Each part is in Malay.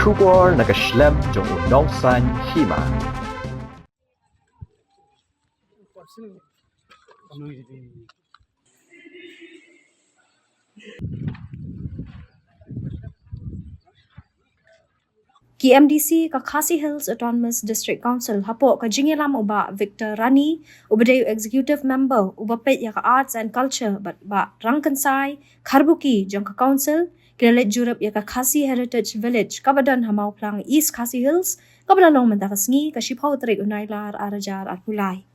Shubor nakaslem jong unongsan hima. KMDC ka Khasi Hills Autonomous District Council hapo ka jingilam uba Victor Rani ubaday executive member uba pet ya ka arts and culture ba Rangkansai Kharbuki jong ka council kilalet jurup ya ka Khasi Heritage Village kabadan hamau plang East Khasi Hills kabalalong mentakasngi ka shiphaw trik unailar arajar at pulai.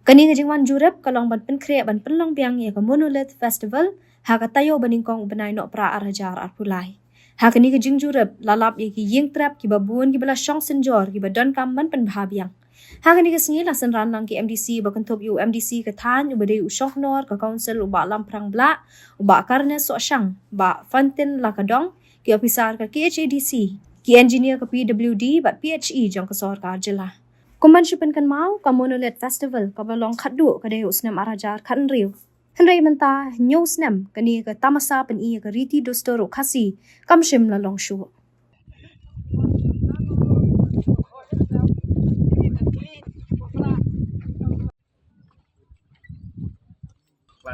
Kani nga jingwan jurup kalong ban penkre ban penlong biang ya ka Monolith Festival ha ka tayo baningkong banay no pra arajar at pulai. Ha kani ka jing jurup lalap ya ki ying trap ki babuan ki bala syong senjor ki badon kamman pen bahabiang. Ha kani ka singi lasan ran lang ki MDC bakantop yu MDC ka tan yu badai usyok nor ka council uba lamprang bla uba karne so syang ba fantin lakadong ki opisar ka KHADC ki engineer ka PWD bat PHE jong ka sor ka jela. Kumban syupen kan mau ka Monolith Festival ka balong khadu ka dehu snam arajar kan riu. Henry menta nyo snam kani ka tamasa pen iya ka riti dostoro khasi kamshim la long shu.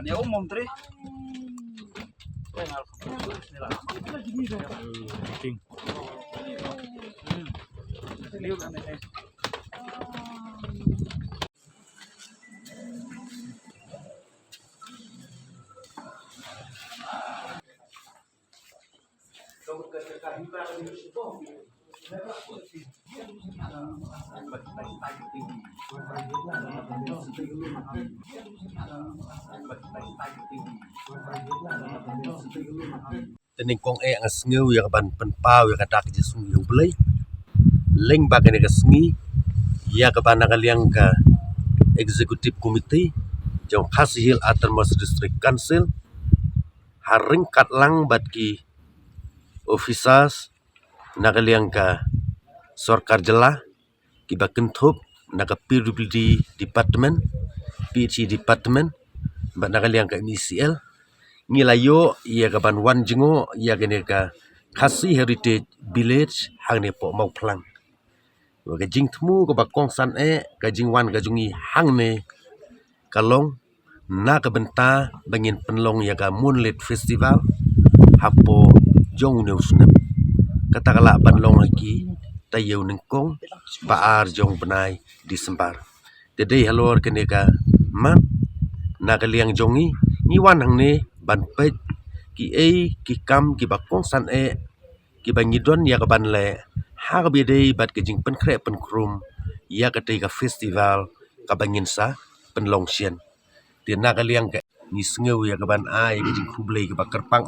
Ini umum tri. Tening kong ngas ngeu ya ban penpau ya kadak je sung yu belai leng bagai nega sengi ya ka ban nakaliang ka executive committee jong Khasi Hills Autonomous District Council haring katlang bat ki officers nakaliang ka sorkar jela ki bakentup naka PWD department PHE department bat nakaliang ka MCL ngilayo ia ka ban wan jengo ia gene ka Khasi Heritage Village hang ne po mau plang wa ka jing thmu ko ba kong san ka jing wan ka jungi hang ne kalong na ka benta bangin penlong ya ka Moonlit Festival hapo jong ne usnam katakala banlong lagi tayo nengkong baar jong benai Disembar dede halor kene ka man na ka liang jongi ni wan hang ne ban pet ki ki kam ki bakong san ki bangidon ya ka ban le ha ka bede bat ke jing pen kre pen krum ya ka te ka festival ka bangin sa pen long sien ti na ka liang ka ni sngew ya ka ban ai ka jing kublei ka bakar pang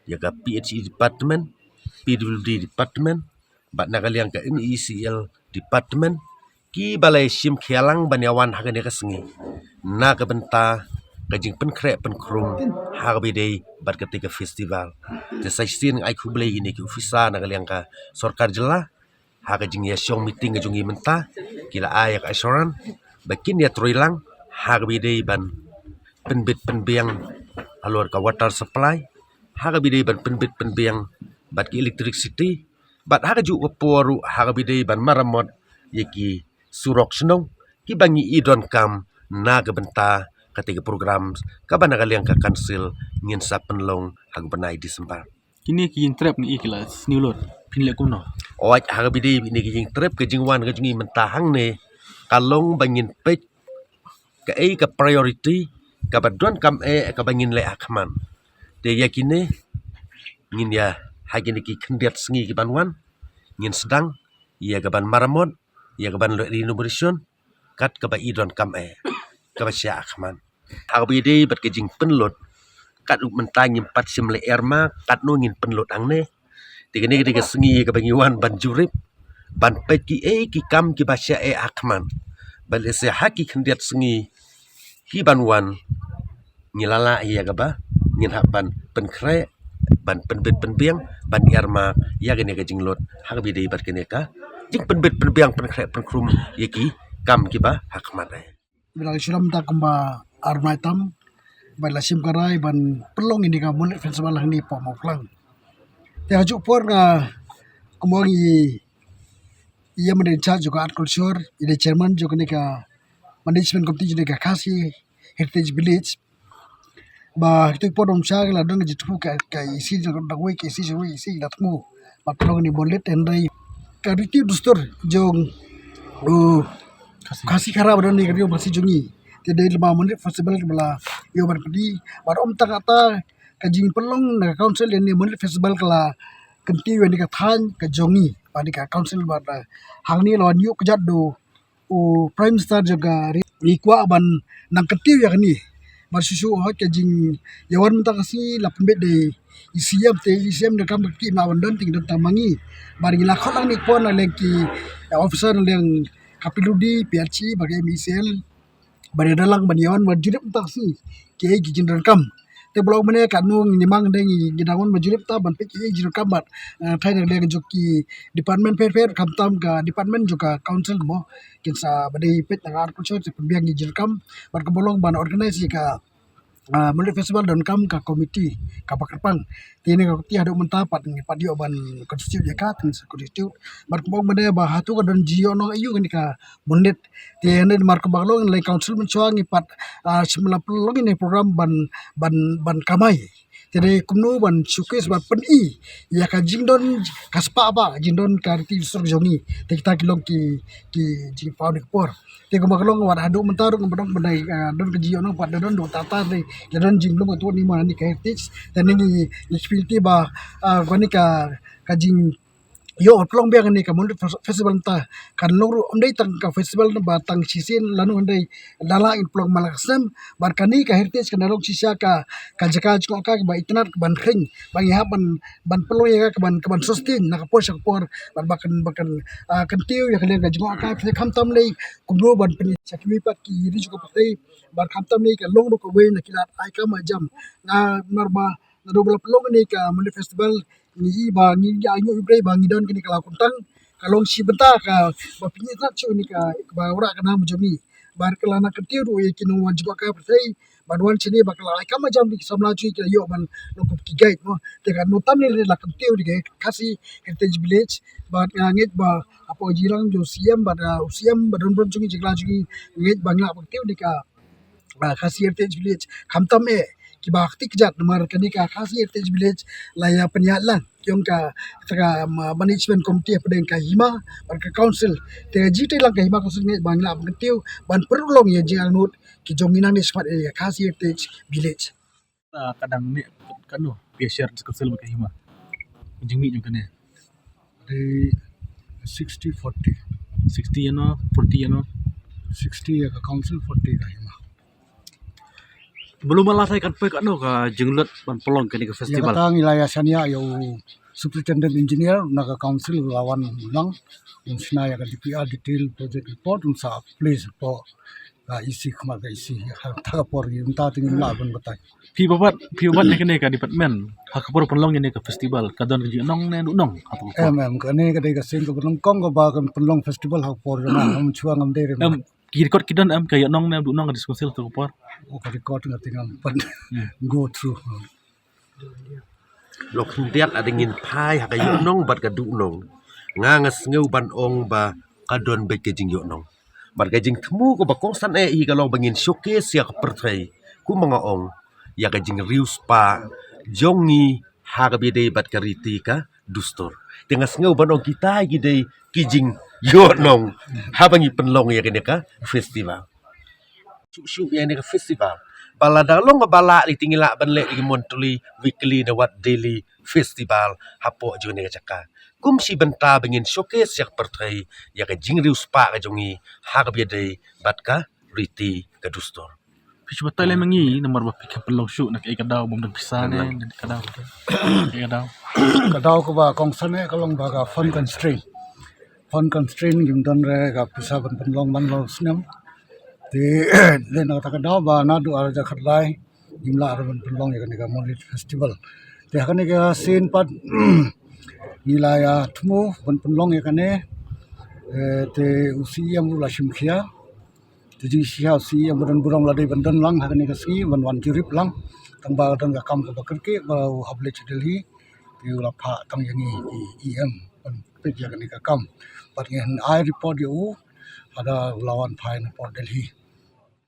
ya ka PHE department PWD department bat na ka liang ka MECL department ki balai sim khialang banyawan ha ka ne ka sngi na ka benta kajing pen kre pen krum harbide bat ketika festival te saistin ai kublei ini ki ofisa na kaliang ka sorkar jela ha kajing ya syong meeting ka jungi menta kila ayak assuran bakin ya troilang harbide ban penbit penbiang alor ka water supply harbide ban penbit penbiang bat ki electricity bat ha kaju poru harbide ban maramot yeki surok senong ki bangi idon kam na ka benta ketika program kaban nakaliang ka kansil ngin sa penlong hag benai Disembar. Kini ki trap ni ikila snilor pinle kuno. Oaj hagabidi ini ki trip ke jingwan ke jungi mentahang ne kalong bangin pet ka ka priority ka badon kam ka bangin le akman. Te yakine ngin ya hagini ki kendiat sengi ki banwan ngin sedang ya ka ban maramot ya ka ban le renovation kat ka ba idon kam ka ba sya akman. Harbide bat ke jing penlot kat up mentang impat simle erma kat no ngin penlot ang ne tiga ne tiga sengi ka bangiwan ban jurip ban pet ki ki kam ki basya akman bal se haki kendiat sengi ki banwan ngilala iya ka ba ngin haban penkre ban penbit penbiang ban yarma ya gane ka jinglot hak bi dei bat kene ka jing penbit penbiang penkrep penkrum yeki kam kiba hak mate bilang Islam tak kumba armaitam bala sim karai ban pelong ini ka mun festival ni po mo flang te haju por nga kumongi ia mendenca juga art culture ide chairman juga ni ka management committee juga kasi heritage village ba itu po dom sha la dong jitu ka isi da we ke isi da tmu ba pelong ni bonlet endai ka riti dustur jong kasih kara badan ni kariyo masih jungi tidak 5 menit festival kebala yo berpedi bar om tak kata kajing pelong na council ni menit festival kala kenti wen ka than ka jongi padi ka council bar hang ni lawan yu kejat do prime minister juga ikwa ban nang kenti ya ni bar susu ha kajing yawan tak kasi 8 bet de isiam de kam ki na wandan ting dan tamangi bar gila kholang ni pon na lengki officer yang kapiludi PRC bagai misal bari dalang baniawan wajib tak si ke gijin kam te blog mene kanu nimang dengi gidangon wajib ta ban pe ke gijin kam bat thai le joki department fair kamtam ka department juga council mo kinsa badai pet ngar kultur pembiang gijin kam bat ke bolong ban organize ka Mulai festival dan kam ka komiti ka pakerpang tini ka ti adu menta pat ni padio ban konstitusi dia ka tin konstitusi bar kembang benda bah hatu ka dan jio no ayu ni ka mundet tiene mar ka baglong lai council mencuang ni pat 90 ni program ban kamai jadi kumno ban showcase ban peni ya ka jingdon kaspa ba jingdon ka ti sur jongi te kita kilong ki jing pau ni por te ko baglong war adu menta ru ngedong bandai don ka jio no pat don do tata ni dan jinglong tu ni mana ni ka heritage dan ni spiriti ba gani ka jing yo plong biang ni ka mun festival ta kan loro ondai tang ka festival ba tang sisin lanu ondai dala in plong malaksam bar kani ka heritage kan dalong sisa ka jaka jko ka ba itnat ban khring ba ya ban plong ya ka ban sustain na ka por sak por bakan kan tiu ya kan ka jko ka kham tam lei kumro ban pen sakmi pat ki ri jko patai bar kham tam lei ka long ro ko we na kilat ai ka ma jam na marba na do bla plong ni ka mun festival ni ba ni ya nyu ibre ba ngidon kini kala kuntang kalong si benta ka ba pinyi tak chu ni ka ba ora kana mujumi bar kala na ketiu ru ye kinu wan jwa ka persai badwan sini ba kala ka ma jam di samla chu ka yo ban no ku ki guide no te ka no tam ni la ketiu di kasi heritage village ba ngit ba apa jirang jo siam ba usiam ba don don chungi jigla chungi ngit ba ngla ketiu di ka kasi heritage village kamtam ki bakti kejat nomor kani ka khasi heritage village laya penyalan kyong ka management committee pedeng ka hima bar ka council te jite lang ka hima council ngai bangla bangtiu ban perlong ye jang nut ki jominang ni smart area khasi heritage village kadang ni kan no pia share sekesel ka hima jengmi jung kene di 60-40 60 ano 40 ano 60 ya ka council 40 ka hima belum malah saya kan pe kan no ka jenglot ban pelong kene ka ya festival kata wilayah sania yo superintendent engineer naga council lawan ulang unsna ya ka DPR detail project report unsa please po isi khama ga isi ta por yum ta ting la ban batai pi babat kene ka department hakapur pelong kene ka festival kadon ji nong ne nong apa kane ka dei ka sing ka belum kong ka ba kan pelong festival ha por na hum chuang am dei record kidan am kaya nong ne nong ka diskusil to por ka record ngatingan pan go through lok ndiat adengin pai hak yo nong bat ka du nong ngas ngeu ban ong ba kadon be ke jing yo nong bar ka jing temu ko ba kongsan i ka long bangin showcase ya ka perthai ku mga ong ya ka jing rius pa jongi ha ka bide bat ka riti ka dustor tengas ngeu ban ong kita gide kijing yo nong ha bangi penlong ya kene ka festival chu ya ne ka festival bala dalong bala li tingila ban le di monthly weekly na what daily festival hapo jo ne chaka kum si benta bengin showcase yak perthai ya ka jingriu spa ka jongi ha ka biade bat ka riti ka dustor Pichu batai le mangi nomor ba pikir pelong shoot nak ikadaw bom dan pisah ne ikadaw kadau ko ba kongsan e kalong ba ka fund constraint yung don re ka pisa ban long ban lo snem ti le na ta kadau ba na du ara ja khatlai imla ar ban long ya ka monlit festival Te hakane ka sin pat nilaya tumu penlong ya kane te usi yang la shimkhia te ji sia usi yang burang la dei bandan lang hakane ka ski wan jurip lang tang ba tang ka kam ka bakar ke ba hable Delhi te la pha tang yang em pe ya kane ka kam pat ngen I report you ada lawan phai na Port Delhi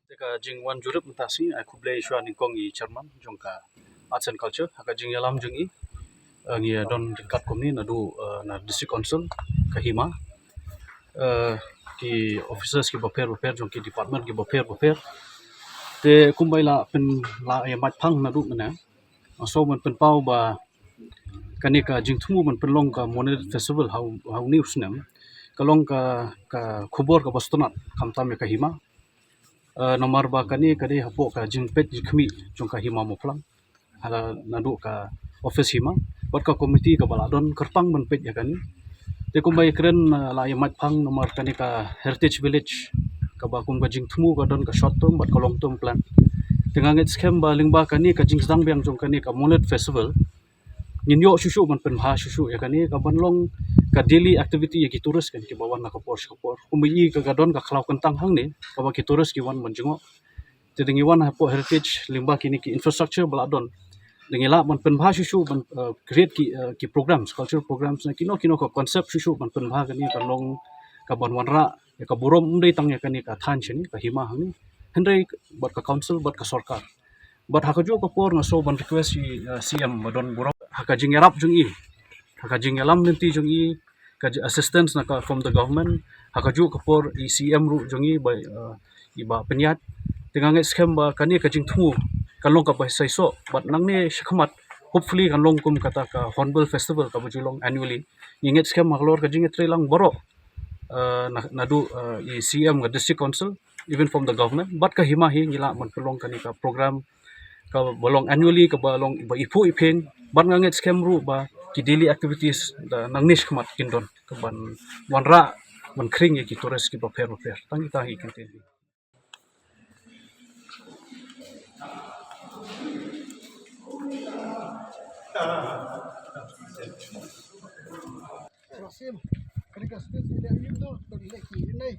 Teka jing wan jurup mentasi ai kublai shwa ning kong i chairman jongka arts and culture haka jing yalam jing i ngi don kat komni na du na district council kahima ki officers ki baper jong ki department ki baper te kumbai la pen la ya mat phang na du na so man pen pau ba kanika jing thumu man pen long ka monet festival how news nam kalong ka khubor ka bostonat khamtam me kahima nomor ba kani kadi hapo ka jing pet khmi jong ka hima moplang hala nadu ka office hima bat ka committee ka baladon kerpang man pet ya kani te kumbai kren la ya mat phang nomor kani ka heritage village ka ba kum ka jing thumu ka don ka short term bat ka long term plan tenganget schem ba lingba kani ka jing zdang byang jong kani ka monet festival ninyo shushu man pen bha shushu ya kani ka banlong ka daily activity ya ki tourist kan ki bawan na kapor kumbai ka gadon ka khlau kentang hang ni ka ba ki tourist ki wan manjingo te dengi wan hapo heritage limba kini ki infrastructure baladon dengi la man pen bha shushu man create ki programs cultural programs na kino ka concept shushu man pen bha kani ka long ka ban wanra ya ka burom ndai tang ya kani ka than chini ka hima hang ni hendai bat ka council bat ka sarkar bat hakajo ka por na so ban request si CM madon burom haka jing yarap jung i haka jing yalam nanti jung i ka assistance na ka from the government hakaju ka por ECM ru jung i by iba penyat tenganget schem ba kani ka jing thu kalong ka bai sai so but nang ne shikhamat hopefully kan long kum kata ka hornbill festival ka bujulong annually inget schem maglor ka jing lang boro nadu ECM ka district council even from the government but ka hima hi ngila man kalong kani ka program ka bolong annually ka balong iba ipu ipeng ban nganget scam ru ba ki daily activities da nangnish khamat kindon ka ban wanra man kring ki tourist ki ba fer tangi tahi kinten Sim, kani ka space ni dah yum tu, tak boleh ki ni.